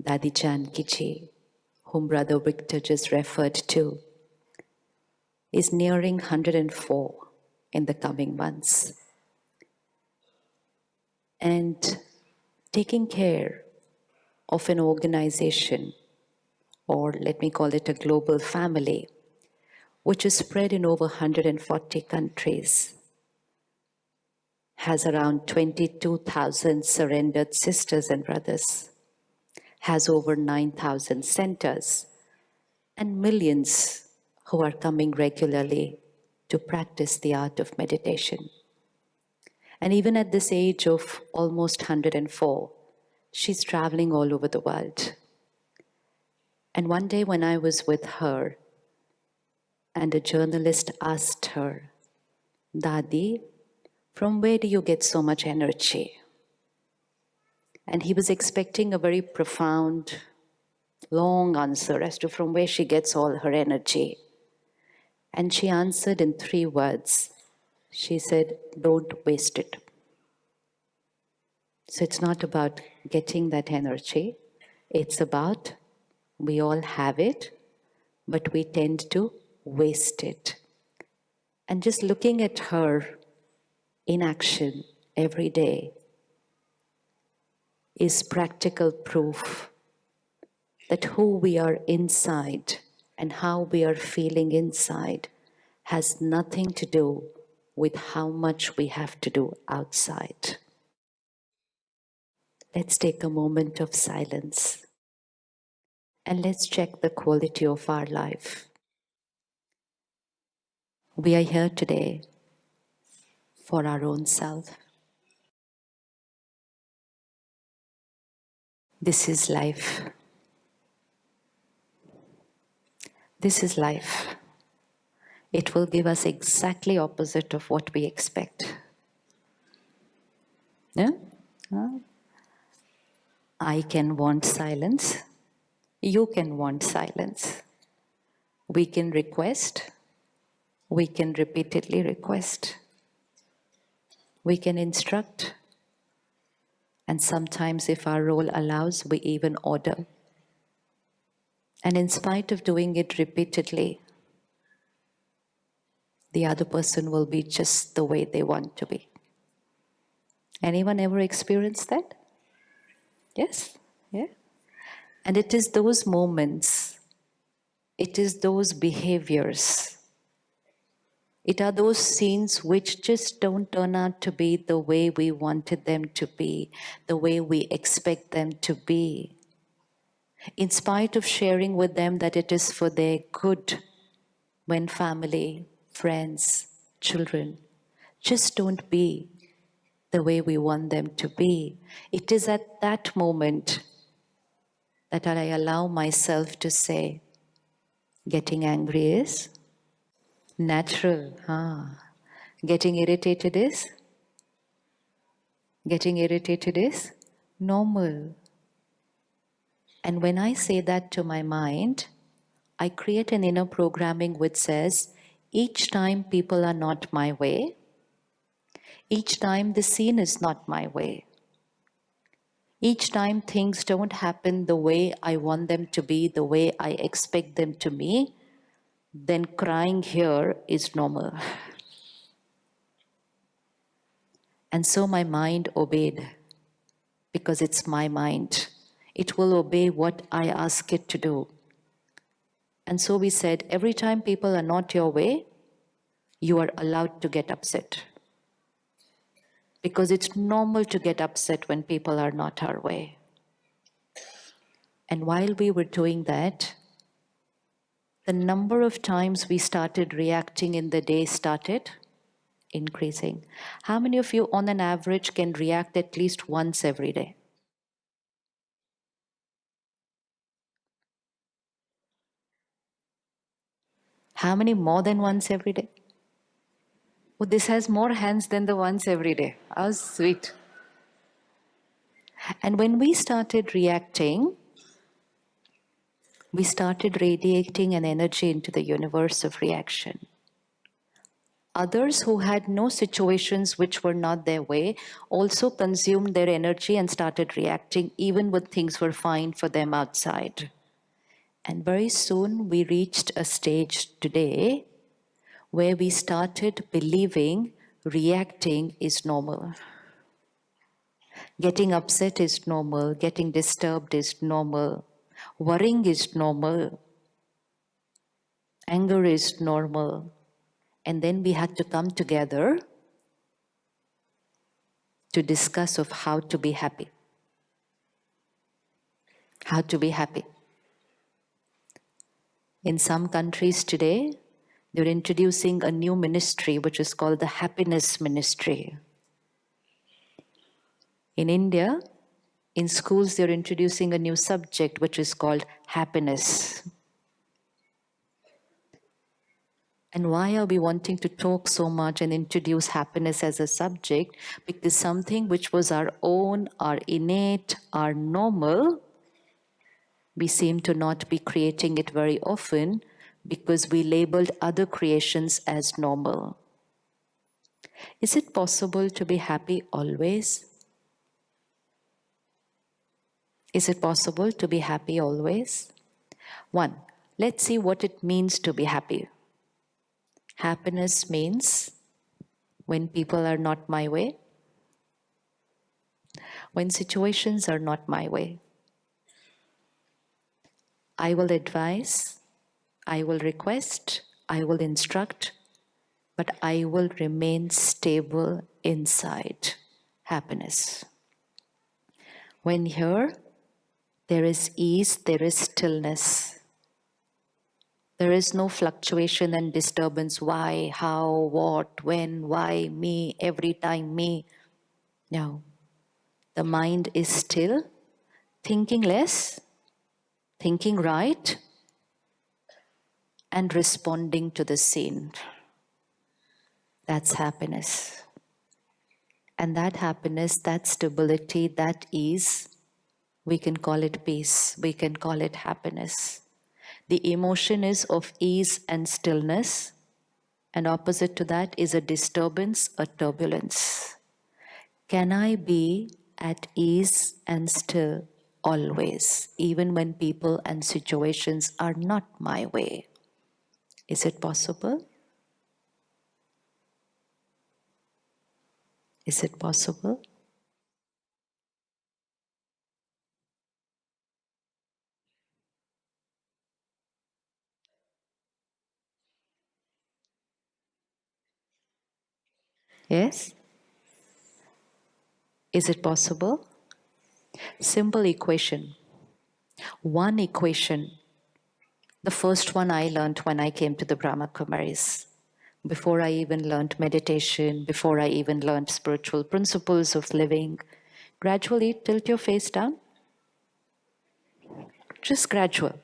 Dadi Janki, whom Brother Victor just referred to, is nearing 104 in the coming months. And taking care of an organization, or let me call it a global family, which is spread in over 140 countries, has around 22,000 surrendered sisters and brothers, has over 9,000 centers, and millions who are coming regularly to practice the art of meditation. And even at this age of almost 104, she's traveling all over the world. And one day when I was with her, and a journalist asked her, Dadi, from where do you get so much energy? And he was expecting a very profound, long answer as to from where she gets all her energy. And she answered in 3 words. She said, don't waste it. So it's not about getting that energy. It's about we all have it, but we tend to waste it. And just looking at her in action every day is practical proof that who we are inside and how we are feeling inside has nothing to do with how much we have to do outside. Let's take a moment of silence and let's check the quality of our life. We are here today for our own self. This is life. This is life. It will give us exactly opposite of what we expect. Yeah? I can want silence. You can want silence. We can request. We can repeatedly request. We can instruct. And sometimes, if our role allows, we even order. And in spite of doing it repeatedly, the other person will be just the way they want to be. Anyone ever experienced that? Yes? Yeah? And it is those moments, it is those behaviors, it are those scenes which just don't turn out to be the way we wanted them to be, the way we expect them to be. In spite of sharing with them that it is for their good, when family, friends, children just don't be the way we want them to be. It is at that moment that I allow myself to say, getting angry is natural. Getting irritated is? Getting irritated is normal. And when I say that to my mind, I create an inner programming which says, each time people are not my way, each time the scene is not my way, each time things don't happen the way I want them to be, the way I expect them to be, then crying here is normal. And so my mind obeyed, because it's my mind. It will obey what I ask it to do. And so we said, every time people are not your way, you are allowed to get upset. Because it's normal to get upset when people are not our way. And while we were doing that, the number of times we started reacting in the day started increasing. How many of you on an average can react at least once every day? How many more than once every day? Oh, this has more hands than the once every day. How sweet. And when we started reacting, we started radiating an energy into the universe of reaction. Others who had no situations which were not their way also consumed their energy and started reacting even when things were fine for them outside. And very soon we reached a stage today where we started believing reacting is normal. Getting upset is normal, getting disturbed is normal, worrying is normal, anger is normal. And then we had to come together to discuss of how to be happy. How to be happy. In some countries today, they're introducing a new ministry which is called the happiness ministry. In India, in schools, they're introducing a new subject which is called happiness. And why are we wanting to talk so much and introduce happiness as a subject? Because something which was our own, our innate, our normal, we seem to not be creating it very often because we labeled other creations as normal. Is it possible to be happy always? Is it possible to be happy always? One, let's see what it means to be happy. Happiness means when people are not my way, when situations are not my way. I will advise, I will request, I will instruct, but I will remain stable inside. Happiness. When here, there is ease, there is stillness. There is no fluctuation and disturbance. Why, how, what, when, why, me, every time me. No. The mind is still, thinking less, thinking right, and responding to the scene. That's happiness. And that happiness, that stability, that ease, we can call it peace, we can call it happiness. The emotion is of ease and stillness, and opposite to that is a disturbance, a turbulence. Can I be at ease and still always, even when people and situations are not my way? Is it possible? Is it possible? Yes? Is it possible? Simple equation. One equation. The first one I learned when I came to the Brahma Kumaris. Before I even learned meditation, before I even learned spiritual principles of living, gradually tilt your face down. Just gradual.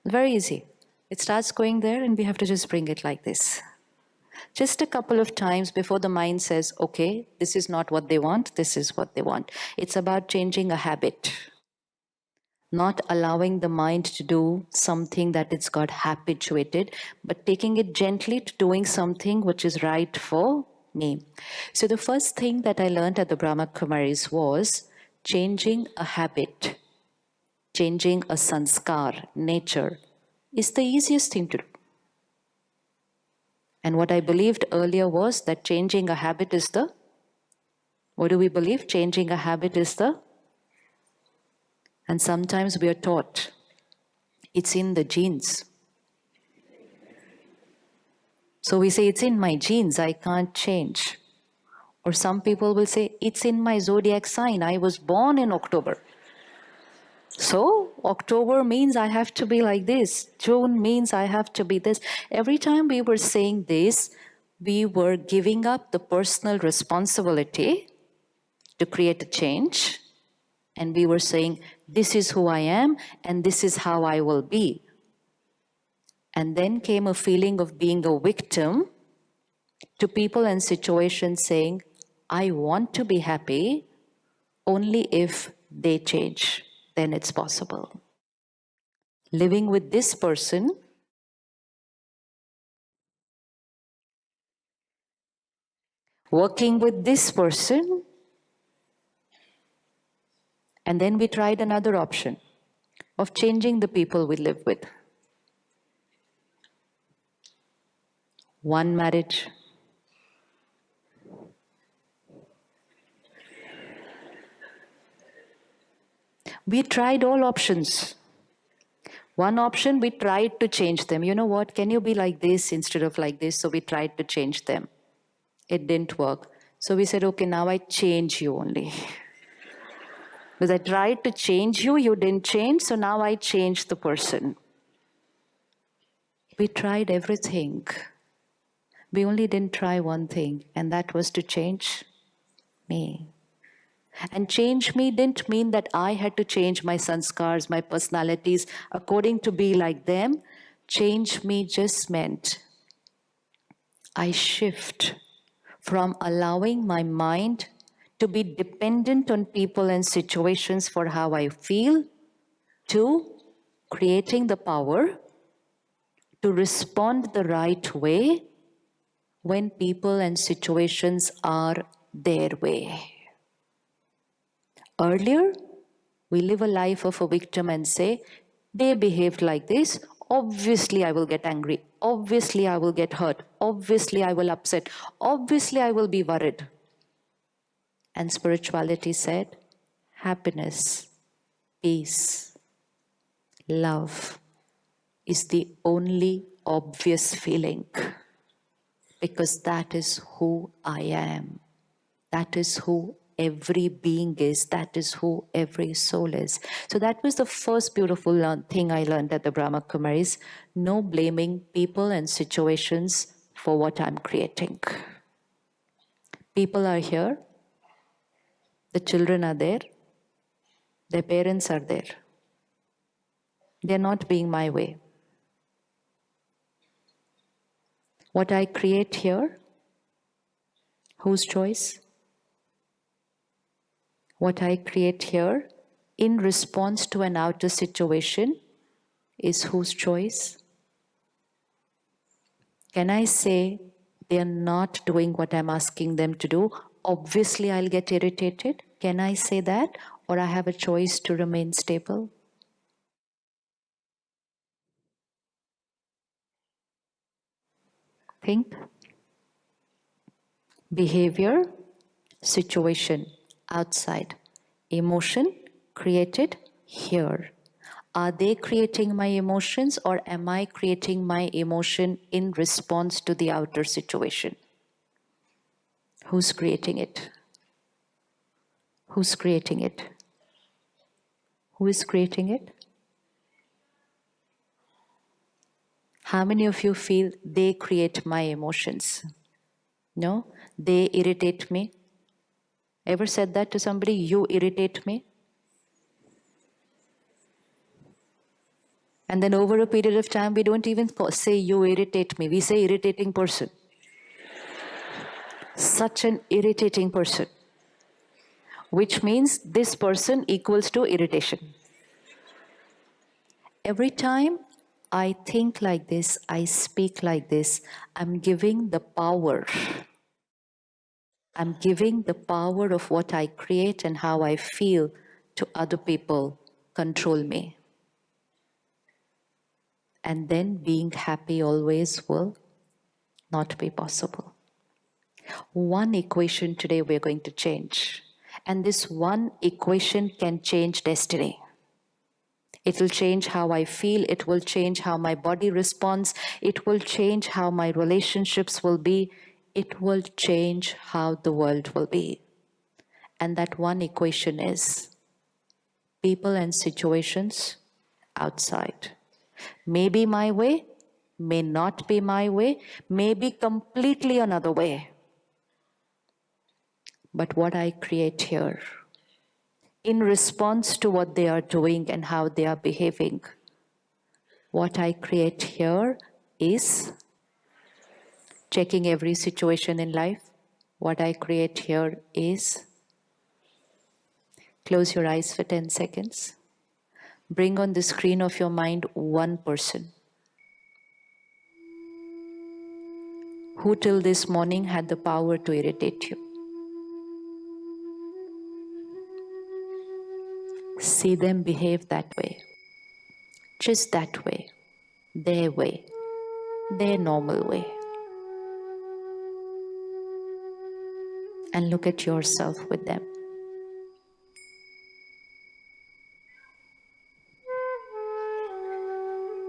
Very easy. It starts going there and we have to just bring it like this. Just a couple of times before the mind says, okay, this is not what they want, this is what they want. It's about changing a habit. Not allowing the mind to do something that it's got habituated, but taking it gently to doing something which is right for me. So the first thing that I learned at the Brahma Kumaris was changing a habit, changing a sanskar, nature, is the easiest thing to do. And what I believed earlier was that changing a habit is the, what do we believe? Changing a habit is the, and sometimes we are taught it's in the genes. So we say it's in my genes, I can't change. Or some people will say it's in my zodiac sign, I was born in October. So October means I have to be like this. June means I have to be this. Every time we were saying this, we were giving up the personal responsibility to create a change. And we were saying, this is who I am and this is how I will be. And then came a feeling of being a victim to people and situations saying, I want to be happy only if they change, then it's possible. Living with this person working with this person, and then we tried another option of changing the people we live with. One marriage, we tried all options. One option, we tried to change them. You know what? Can you be like this instead of like this? So we tried to change them. It didn't work. So we said, okay, now I change you only. Because I tried to change you, you didn't change, so now I changed the person. We tried everything. We only didn't try one thing, and that was to change me. And change me didn't mean that I had to change my sanskars, my personalities, according to be like them. Change me just meant I shift from allowing my mind to be dependent on people and situations for how I feel to creating the power to respond the right way when people and situations are their way. Earlier, we live a life of a victim and say, they behaved like this, obviously I will get angry, obviously I will get hurt, obviously I will upset, obviously I will be worried. And spirituality said, happiness, peace, love is the only obvious feeling because that is who I am. That is who every being is. That is who every soul is. So that was the first beautiful thing I learned at the Brahma Kumaris. No blaming people and situations for what I'm creating. People are here. The children are there. Their parents are there. They're not being my way. What I create here, whose choice? What I create here in response to an outer situation is whose choice? Can I say they are not doing what I'm asking them to do? Obviously, I'll get irritated. Can I say that? Or I have a choice to remain stable? Think. Behavior, situation, outside. Emotion, created here. Are they creating my emotions or am I creating my emotion in response to the outer situation? Who's creating it? Who's creating it? Who is creating it? How many of you feel they create my emotions? No? They irritate me. Ever said that to somebody? You irritate me? And then over a period of time, we don't even say you irritate me. We say irritating person. Such an irritating person. Which means this person equals to irritation. Every time I think like this, I speak like this, I'm giving the power. I'm giving the power of what I create and how I feel to other people control me. And then being happy always will not be possible. One equation today we're going to change. And this one equation can change destiny. It will change how I feel. It will change how my body responds. It will change how my relationships will be. It will change how the world will be. And that one equation is people and situations outside. May be my way, may not be my way, may be completely another way. But what I create here, in response to what they are doing and how they are behaving, what I create here is checking every situation in life. What I create here is close your eyes for 10 seconds. Bring on the screen of your mind one person Who till this morning had the power to irritate you? See them behave that way. Just that way. Their normal way. And look at yourself with them.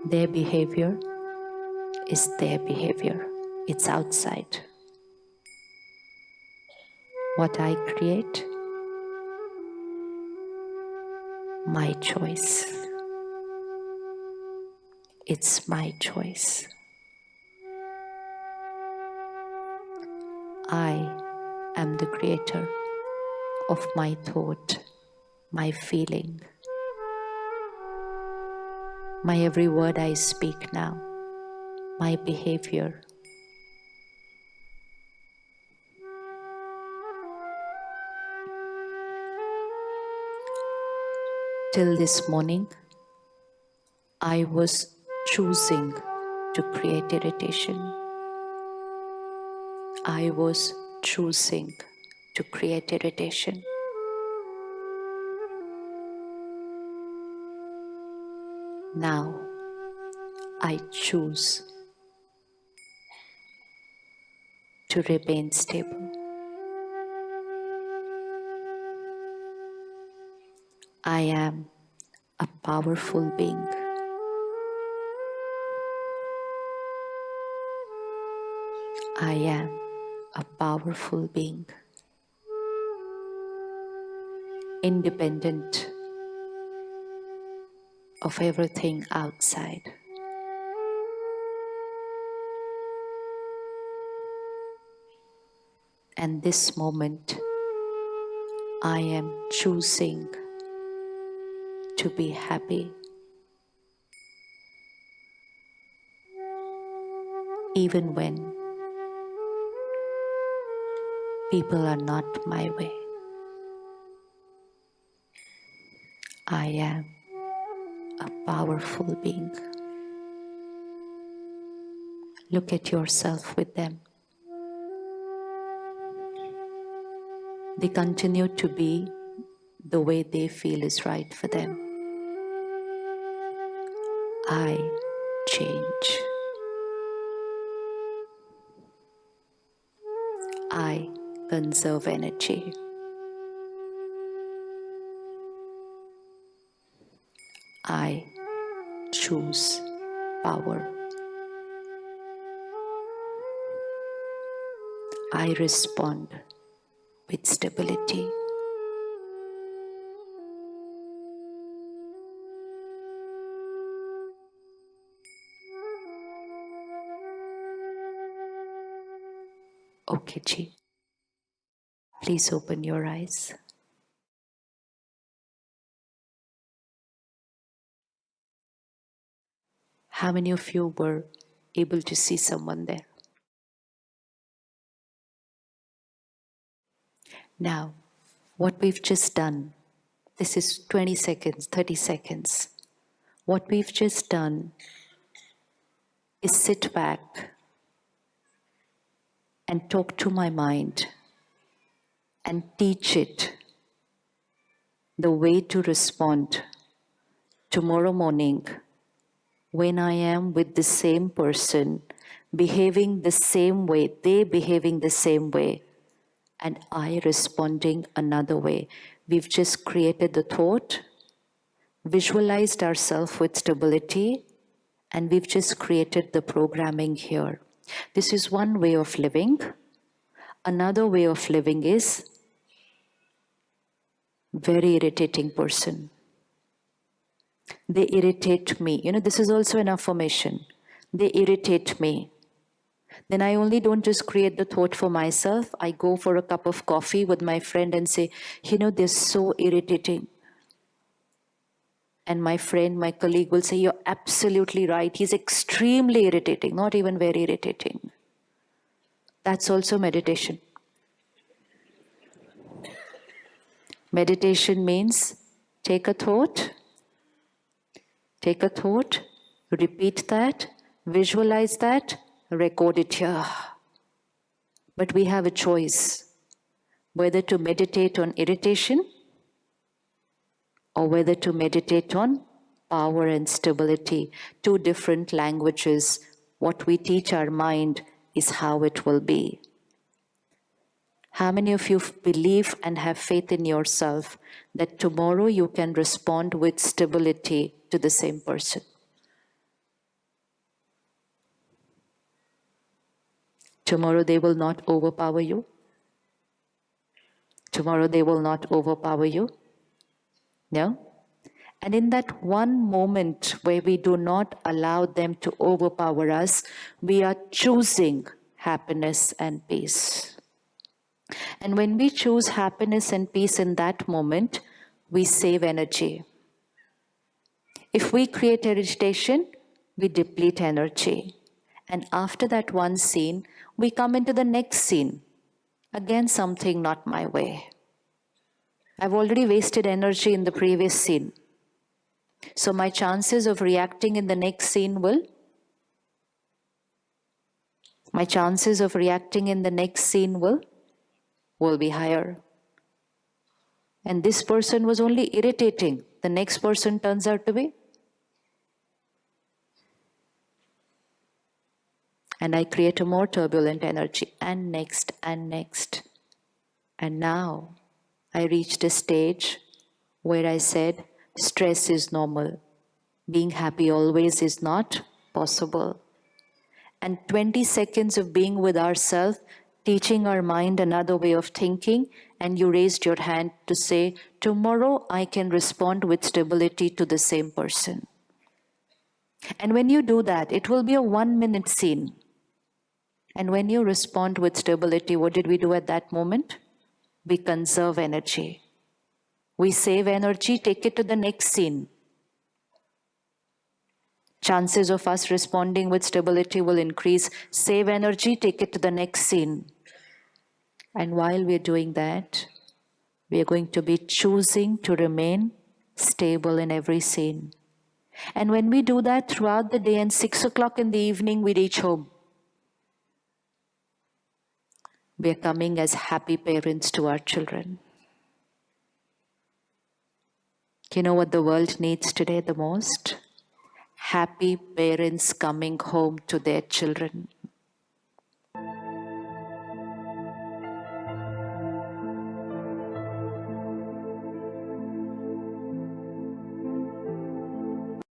Their behavior is their behavior. It's outside. What I create, my choice. It's my choice. I am the creator of my thought, my feeling, my every word I speak now, my behavior. Till this morning, I was choosing to create irritation. I was choosing to create irritation. Now, I choose to remain stable. I am a powerful being. I am a powerful being, independent of everything outside. And this moment, I am choosing to be happy, even when people are not my way. I am a powerful being. Look at yourself with them. They continue to be the way they feel is right for them. I change. I conserve energy. I choose power. I respond with stability. Okay, Ji. Please open your eyes. How many of you were able to see someone there? Now, what we've just done, this is 20 seconds, 30 seconds. What we've just done is sit back and talk to my mind and teach it the way to respond tomorrow morning when I am with the same person, behaving the same way, they behaving the same way, and I responding another way. We've just created the thought, visualized ourselves with stability, and we've just created the programming here. This is one way of living. Another way of living is very irritating person. They irritate me. This is also an affirmation. They irritate me. Then I only don't just create the thought for myself. I go for a cup of coffee with my friend and say, they're so irritating. And my friend, my colleague will say, you're absolutely right. He's extremely irritating, not even very irritating. That's also meditation. Meditation means take a thought, repeat that, visualize that, record it here. But we have a choice whether to meditate on irritation or whether to meditate on power and stability. Two different languages. What we teach our mind is how it will be. How many of you believe and have faith in yourself that tomorrow you can respond with stability to the same person? Tomorrow they will not overpower you. Tomorrow they will not overpower you. No? And in that one moment where we do not allow them to overpower us, we are choosing happiness and peace. And when we choose happiness and peace in that moment, we save energy. If we create irritation, we deplete energy. And after that one scene, we come into the next scene. Again, something not my way. I've already wasted energy in the previous scene. So my chances of reacting in the next scene will be higher. And this person was only irritating. The next person turns out to be. And I create a more turbulent energy, and next, and next. And now I reached a stage where I said, stress is normal. Being happy always is not possible. And 20 seconds of being with ourselves, teaching our mind another way of thinking, and you raised your hand to say, tomorrow I can respond with stability to the same person. And when you do that, it will be a 1-minute scene. And when you respond with stability, what did we do at that moment? We conserve energy. We save energy, take it to the next scene. Chances of us responding with stability will increase. Save energy, take it to the next scene. And while we're doing that, we are going to be choosing to remain stable in every scene. And when we do that throughout the day, and 6 o'clock in the evening, we reach home. We are coming as happy parents to our children. You know what the world needs today the most? Happy parents coming home to their children.